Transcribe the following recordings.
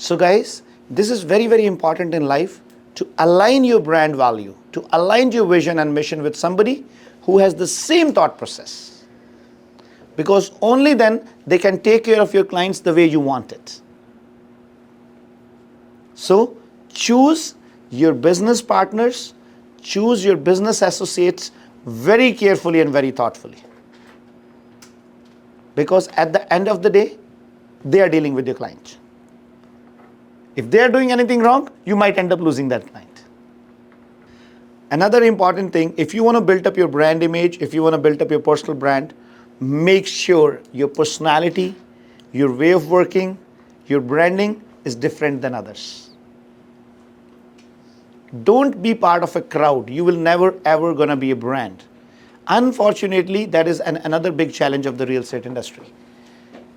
So guys, this is very, very important in life, to align your brand value, to align your vision and mission with somebody who has the same thought process. Because only then they can take care of your clients the way you want it. So choose your business partners, choose your business associates very carefully and very thoughtfully. Because at the end of the day, they are dealing with your client. If they are doing anything wrong, you might end up losing that client. Another important thing, if you want to build up your brand image, if you want to build up your personal brand, make sure your personality, your way of working, your branding is different than others. Don't be part of a crowd. You will never ever gonna be a brand. Unfortunately, that is another big challenge of the real estate industry.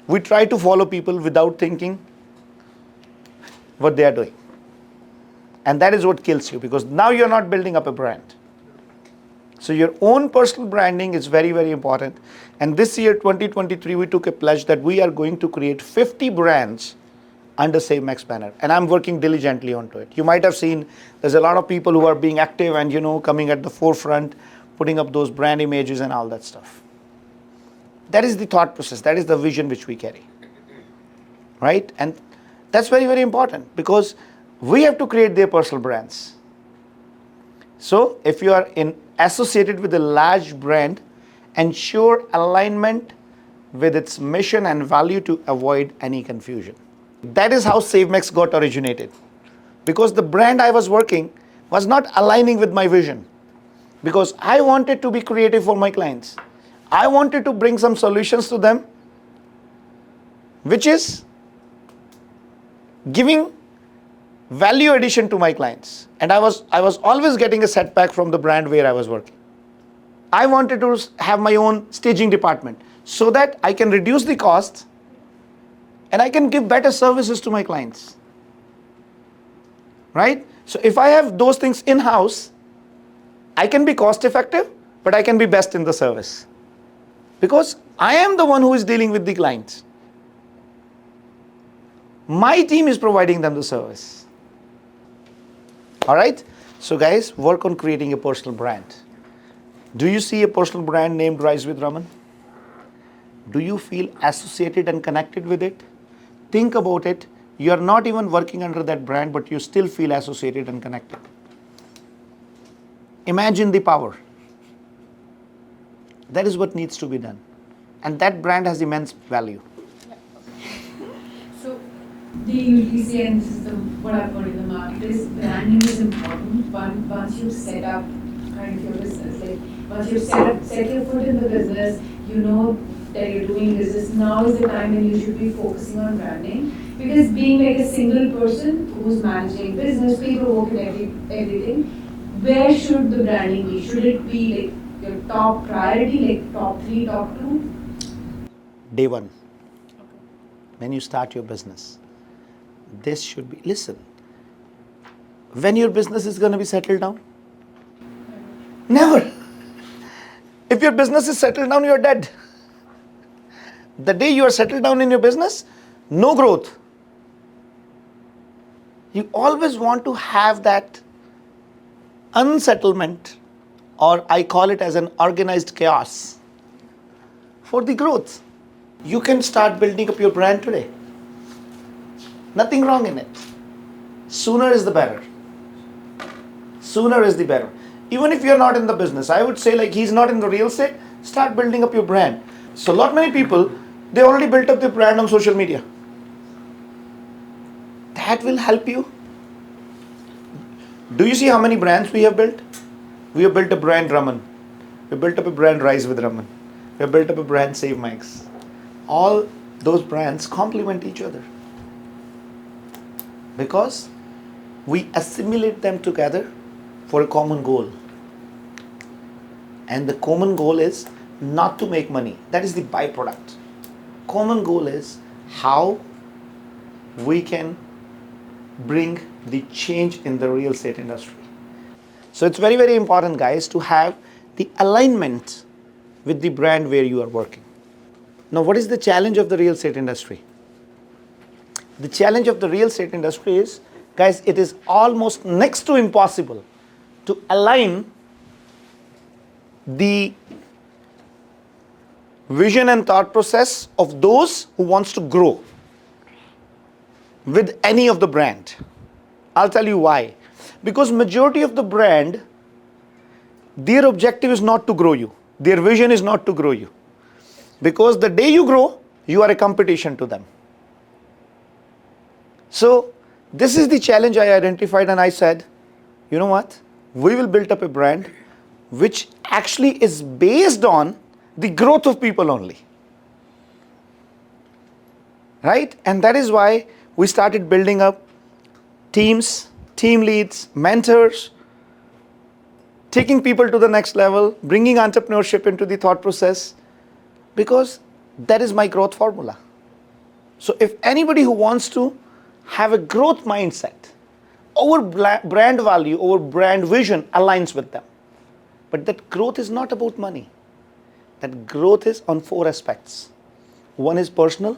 We try to follow people without thinking what they are doing. And that is what kills you, because now you're not building up a brand. So your own personal branding is very, very important. And this year, 2023, we took a pledge that we are going to create 50 brands under SaveMax banner. And I'm working diligently onto it. You might have seen there's a lot of people who are being active and, coming at the forefront, putting up those brand images and all that stuff. That is the thought process. That is the vision which we carry. Right? And that's very, very important, because we have to create their personal brands. So if you are associated with a large brand, ensure alignment with its mission and value to avoid any confusion. That is how SaveMax got originated. Because the brand I was working was not aligning with my vision. Because I wanted to be creative for my clients. I wanted to bring some solutions to them, which is giving value addition to my clients. And I was always getting a setback from the brand where I was working. I wanted to have my own staging department so that I can reduce the costs and I can give better services to my clients. Right? So if I have those things in-house, I can be cost effective, but I can be best in the service. Because I am the one who is dealing with the clients. My team is providing them the service. All right? So guys, work on creating a personal brand. Do you see a personal brand named Rise with Raman? Do you feel associated and connected with it? Think about it. You are not even working under that brand, but you still feel associated and connected. Imagine the power. That is what needs to be done. And that brand has immense value. So, they usually say, and this is what I've heard in the market, is branding is important. Once you set up kind of your business, like once you've set your foot in the business, you know that you're doing business, now is the time when you should be focusing on branding. Because being like a single person who's managing business, paperwork and everything, where should the branding be? Should it be like your top priority, like top 3, top 2? Day one, when you start your business, this should be, listen, when your business is going to be settled down? Never. If your business is settled down, you're dead. The day you are settled down in your business, no growth. You always want to have that unsettlement, or I call it as an organized chaos, for the growth. You can start building up your brand today. Nothing wrong in it. Sooner is the better. Sooner is the better. Even if you're not in the business, I would say, like, he's not in the real estate, start building up your brand. So lot many people, they already built up their brand on social media. That will help you. Do you see how many brands we have built? We have built a brand Raman. We built up a brand Rise with Raman. We have built up a brand SaveMax. All those brands complement each other. Because we assimilate them together for a common goal. And the common goal is not to make money. That is the byproduct. Common goal is how we can bring the change in the real estate industry. So it's very, very important, guys, to have the alignment with the brand where you are working. Now, what is the challenge of the real estate industry? The challenge of the real estate industry is, guys, it is almost next to impossible to align the vision and thought process of those who wants to grow with any of the brand. I'll tell you why. Because majority of the brand, their objective is not to grow you. Their vision is not to grow you. Because the day you grow, you are a competition to them. So this is the challenge I identified, and I said, you know what? We will build up a brand which actually is based on the growth of people only. Right? And that is why we started building up teams, team leads, mentors, taking people to the next level, bringing entrepreneurship into the thought process, because that is my growth formula. So if anybody who wants to have a growth mindset, our brand value, our brand vision aligns with them. But that growth is not about money. That growth is on 4 aspects. One is personal.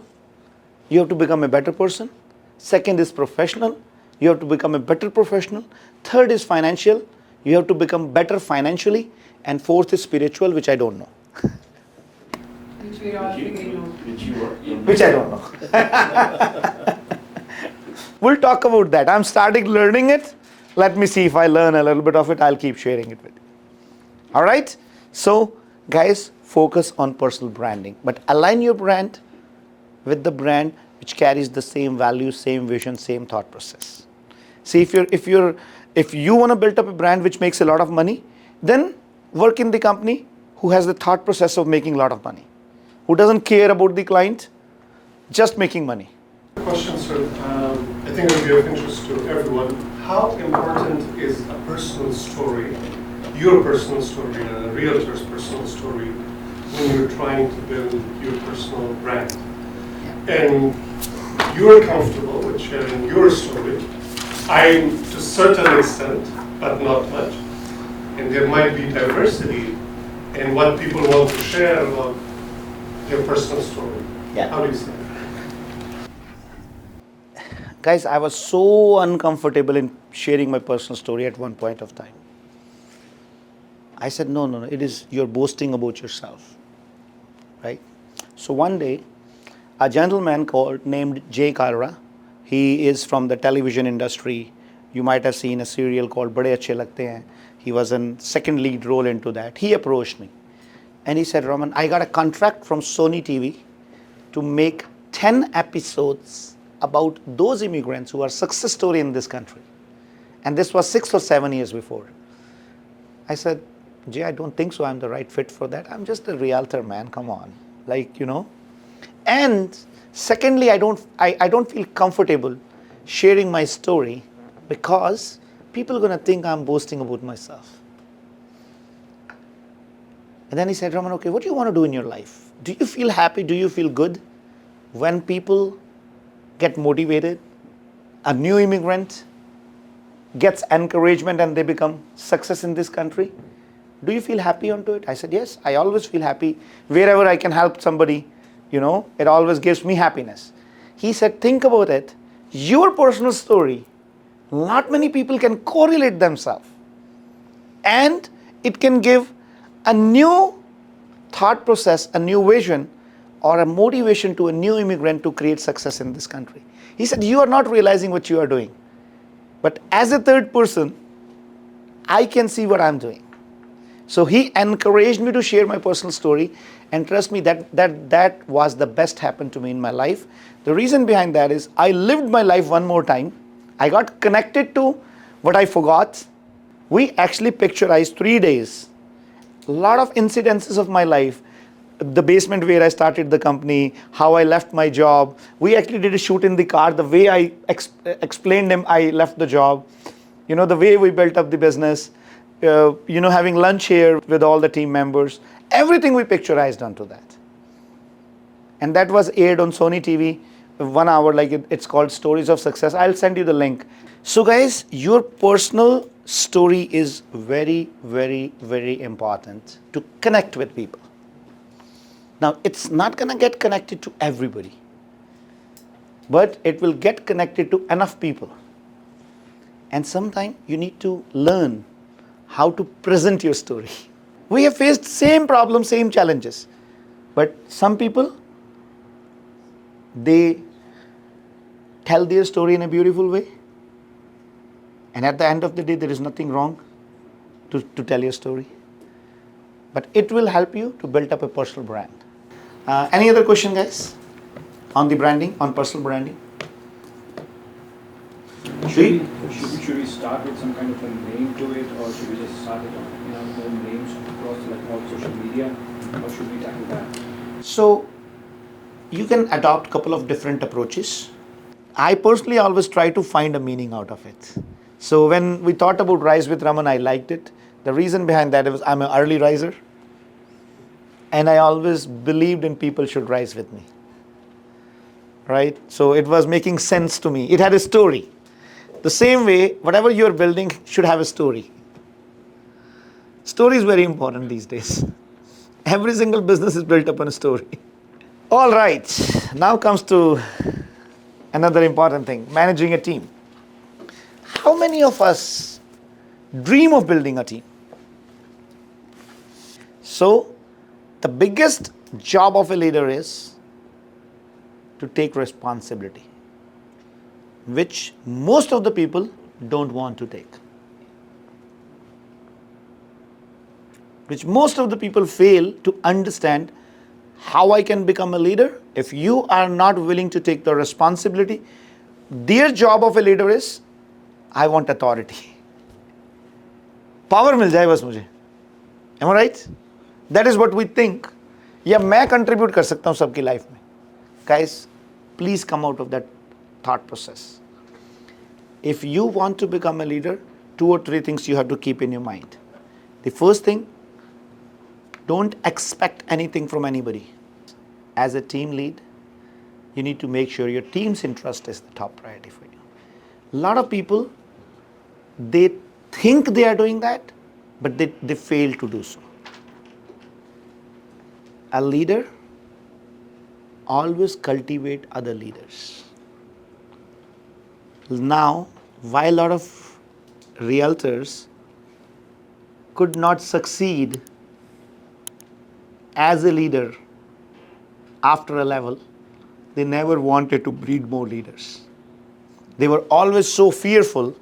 You have to become a better person. Second is professional. You have to become a better professional. Third is financial. You have to become better financially. And fourth is spiritual, which I don't know. Which we all figuring out. Which I don't know. We'll talk about that. I'm starting learning it. Let me see if I learn a little bit of it. I'll keep sharing it with you. All right? So, guys, focus on personal branding. But align your brand with the brand which carries the same values, same vision, same thought process. See, if you want to build up a brand which makes a lot of money, then work in the company who has the thought process of making a lot of money, who doesn't care about the client, just making money. Question, sir. I think it will be of interest to everyone. How important is a personal story, your personal story, and a realtor's personal story, when you're trying to build your personal brand? And you're comfortable with sharing your story. I'm to a certain extent, but not much. And there might be diversity in what people want to share about their personal story. Yeah. How do you see that? Guys, I was so uncomfortable in sharing my personal story at one point of time. I said, no, it is, you're boasting about yourself, right? So one day, a gentleman named Jay Kalra, he is from the television industry. You might have seen a serial called Bade Achhe Lagte Hain. He was in second lead role into that. He approached me and he said, Raman, I got a contract from Sony TV to make 10 episodes about those immigrants who are success story in this country. And this was 6 or 7 years before. I said, Jay, I don't think so. I'm the right fit for that. I'm just a realtor, man. Come on. Like, you know. And secondly, I don't feel comfortable sharing my story because people are going to think I'm boasting about myself. And then he said, Raman, okay, what do you want to do in your life? Do you feel happy? Do you feel good when people get motivated? A new immigrant gets encouragement and they become success in this country. Do you feel happy onto it? I said, yes, I always feel happy. Wherever I can help somebody, you know, it always gives me happiness. He said, think about it. Your personal story, not many people can correlate themselves. And it can give a new thought process, a new vision, or a motivation to a new immigrant to create success in this country. He said, you are not realizing what you are doing. But as a third person, I can see what I'm doing. So he encouraged me to share my personal story, and trust me, that was the best happened to me in my life. The reason behind that is I lived my life one more time. I got connected to what I forgot. We actually picturized 3 days, a lot of incidences of my life. The basement where I started the company, how I left my job. We actually did a shoot in the car, the way I explained him I left the job, you know, the way we built up the business, you know, having lunch here with all the team members, everything we picturized onto that. And that was aired on Sony TV, 1 hour, like it's called Stories of Success. I'll send you the link. So guys, your personal story is very, very, very important to connect with people. Now, it's not going to get connected to everybody. but it will get connected to enough people. And sometimes you need to learn how to present your story. We have faced same problems, same challenges, but some people, they tell their story in a beautiful way, and at the end of the day there is nothing wrong to tell your story, but it will help you to build up a personal brand. Any other question, guys, on the branding, on personal branding? Should we start with some kind of a name to it, or should we just start it on our own names across like all social media? How should we tackle that? So you can adopt a couple of different approaches. I personally always try to find a meaning out of it. So when we thought about Rise with Raman, I liked it. The reason behind that was I'm an early riser, and I always believed in people should rise with me. Right? So it was making sense to me. It had a story. The same way, whatever you're building should have a story. Story is very important these days. Every single business is built upon a story. All right, now comes to another important thing, managing a team. How many of us dream of building a team? So, the biggest job of a leader is to take responsibility, which most of the people don't want to take. Which most of the people fail to understand how I can become a leader. If you are not willing to take the responsibility, their job of a leader is, I want authority. Power मिल जाए बस मुझे. Am I right? That is what we think. या मैं contribute कर सकता हूँ सबकी life में. Guys, please come out of that thought process. If you want to become a leader, 2 or 3 things you have to keep in your mind. The first thing, don't expect anything from anybody. As a team lead, you need to make sure your team's interest is the top priority for you. A lot of people, they think they are doing that, but they fail to do so. A leader always cultivate other leaders. Now, why a lot of realtors could not succeed as a leader after a level, they never wanted to breed more leaders. They were always so fearful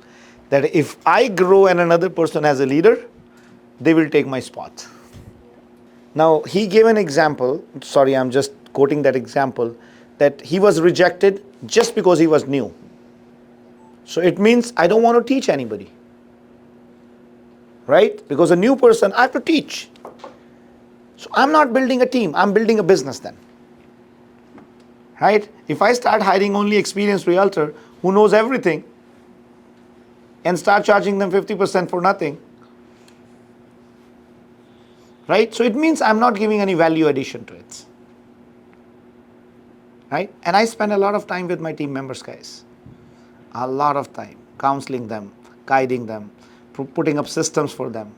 that if I grow and another person as a leader, they will take my spot. Now, he gave an example, sorry, I'm just quoting that example, that he was rejected just because he was new. So it means I don't want to teach anybody. Right? Because a new person, I have to teach. So I'm not building a team, I'm building a business then. Right? If I start hiring only experienced realtor who knows everything and start charging them 50% for nothing, right? So it means I'm not giving any value addition to it. Right? And I spend a lot of time with my team members, guys. A lot of time counseling them, guiding them, putting up systems for them.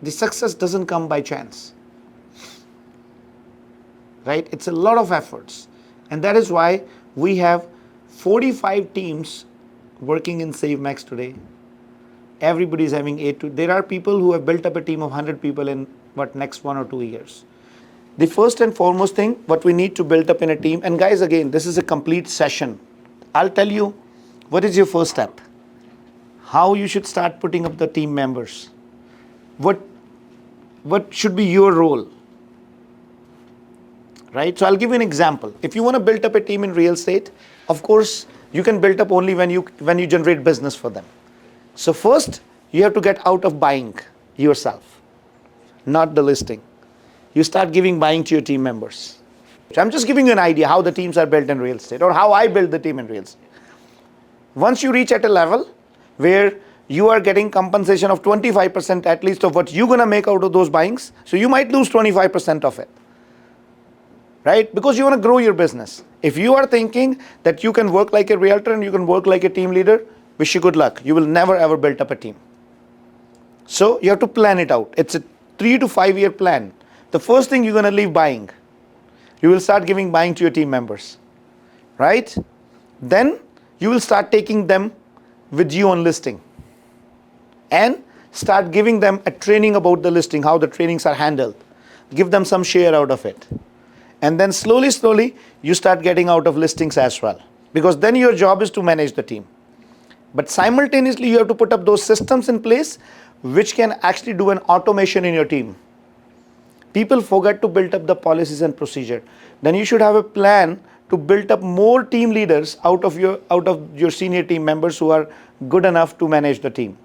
The success doesn't come by chance. Right? It's a lot of efforts. And that is why we have 45 teams working in SaveMax today. Everybody is having 8 to... There are people who have built up a team of 100 people in next 1 or 2 years. The first and foremost thing, what we need to build up in a team, and guys, again, this is a complete session. I'll tell you, what is your first step? How you should start putting up the team members. What should be your role? Right? So I'll give you an example. If you want to build up a team in real estate, of course, you can build up only when you generate business for them. So first, you have to get out of buying yourself, not the listing. You start giving buying to your team members. So I'm just giving you an idea how the teams are built in real estate or how I build the team in real estate. Once you reach at a level where you are getting compensation of 25% at least of what you're going to make out of those buyings, so you might lose 25% of it. Right? Because you want to grow your business. If you are thinking that you can work like a realtor and you can work like a team leader, wish you good luck. You will never ever build up a team. So you have to plan it out. It's a 3 to 5 year plan. The first thing you're going to leave buying. You will start giving buying to your team members. right? Then you will start taking them with you on listing and start giving them a training about the listing, how the trainings are handled. Give them some share out of it. And then slowly, you start getting out of listings as well. Because then your job is to manage the team. But simultaneously, you have to put up those systems in place which can actually do an automation in your team. People forget to build up the policies and procedure. Then you should have a plan to build up more team leaders out of your senior team members who are good enough to manage the team.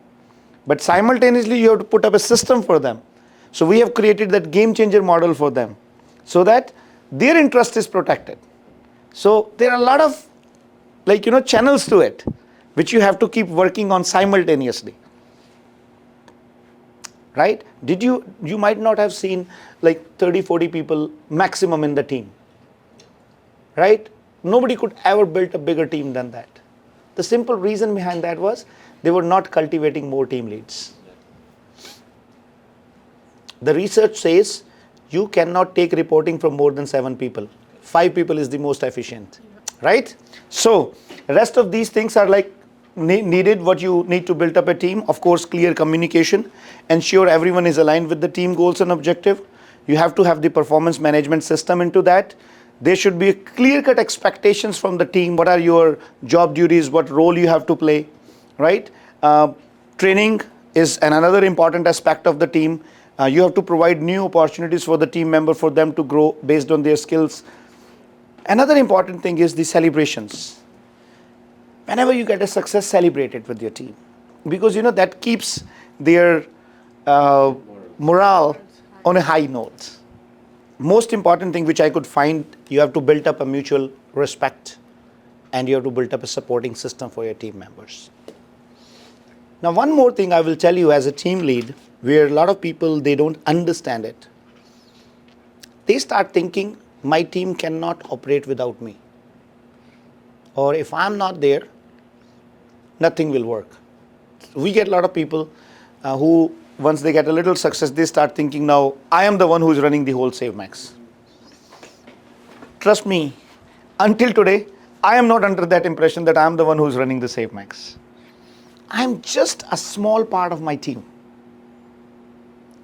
But simultaneously, you have to put up a system for them. So we have created that game changer model for them so that their interest is protected. So there are a lot of channels to it, which you have to keep working on simultaneously. Right? You might not have seen like 30, 40 people maximum in the team. Right? Nobody could ever build a bigger team than that. The simple reason behind that was they were not cultivating more team leads. The research says you cannot take reporting from more than 7 people. 5 people is the most efficient. Right? So, rest of these things are like needed, what you need to build up a team. Of course, clear communication, ensure everyone is aligned with the team goals and objective. You have to have the performance management system into that. There should be clear-cut expectations from the team. What are your job duties? What role you have to play, right? Training is another important aspect of the team. You have to provide new opportunities for the team member for them to grow based on their skills. Another important thing is the celebrations. Whenever you get a success, celebrate it with your team, because that keeps their morale on a high note. Most important thing which I could find, you have to build up a mutual respect and you have to build up a supporting system for your team members. Now, one more thing I will tell you as a team lead, where a lot of people, they don't understand it. They start thinking, my team cannot operate without me. Or if I'm not there, nothing will work. We get a lot of people who, once they get a little success, they start thinking, now I am the one who is running the whole SaveMax. Trust me, until today, I am not under that impression that I am the one who is running the SaveMax. I am just a small part of my team.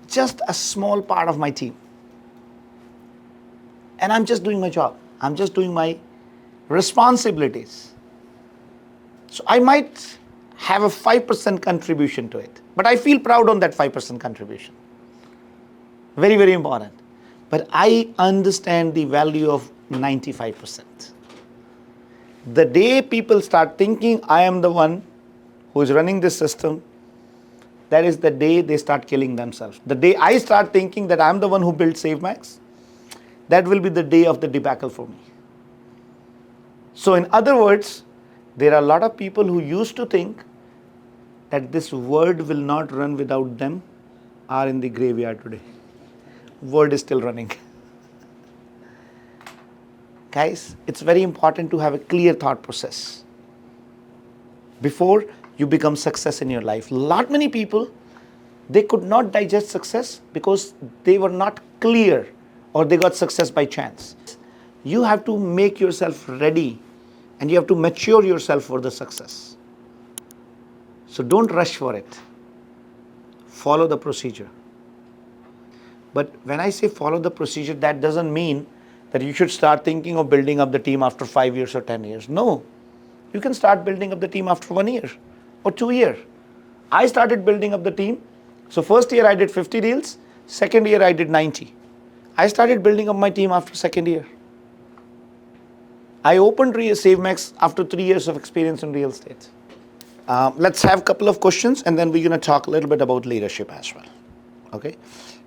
Just a small part of my team. And I'm just doing my job. I'm just doing my responsibilities. So I might have a 5% contribution to it, but I feel proud on that 5% contribution. Very, very important. But I understand the value of 95%. The day people start thinking I am the one who is running this system, that is the day they start killing themselves. The day I start thinking that I'm the one who built SaveMax, that will be the day of the debacle for me. So in other words, there are a lot of people who used to think that this world will not run without them are in the graveyard today. World is still running. Guys, it's very important to have a clear thought process before you become success in your life. Many people, they could not digest success because they were not clear or they got success by chance. You have to make yourself ready and you have to mature yourself for the success. So don't rush for it. Follow the procedure. But when I say follow the procedure, that doesn't mean that you should start thinking of building up the team after 5 years or 10 years. No. You can start building up the team after 1 year or 2 years. I started building up the team. So first year I did 50 deals. Second year I did 90. I started building up my team after second year. I opened SaveMax after 3 years of experience in real estate. Let's have a couple of questions and then we're going to talk a little bit about leadership as well. Okay.